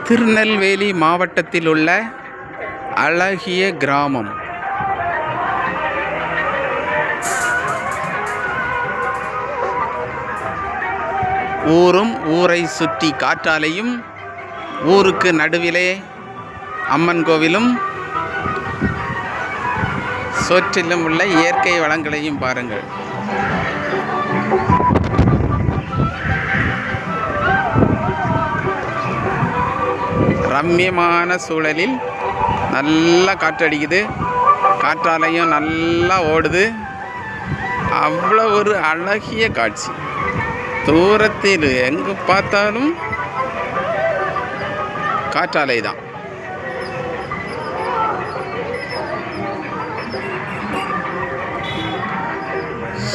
திருநெல்வேலி மாவட்டத்தில் உள்ள அழகிய கிராமம். ஊரும் ஊரை சுற்றி காற்றாலையும், ஊருக்கு நடுவிலே அம்மன் கோவிலும், சுற்றிலும் உள்ள இயற்கை வளங்களையும் பாருங்கள். ரம்மியமான சூழலில் நல்லா காற்றடிக்குது, காற்றாலையும் நல்லா ஓடுது. அவ்வளோ ஒரு அழகிய காட்சி. தூரத்தில் எங்கு பார்த்தாலும் காற்றாலை தான்.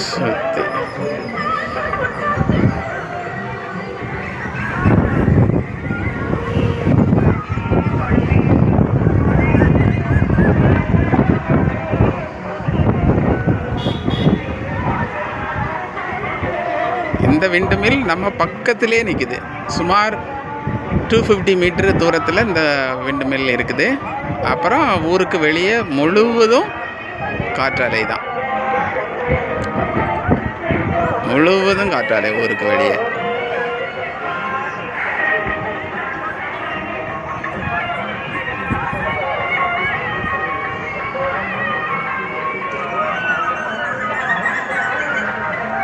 சுத்தி இந்த விண்டுமில் நம்ம பக்கத்திலே நிற்குது. சுமார் 250 மீட்டர் தூரத்தில் இந்த விண்டுமில் இருக்குது. அப்புறம் ஊருக்கு வெளியே முழுவதும் காற்றாலை தான், முழுவதும் காற்றாலை ஊருக்கு வெளியே.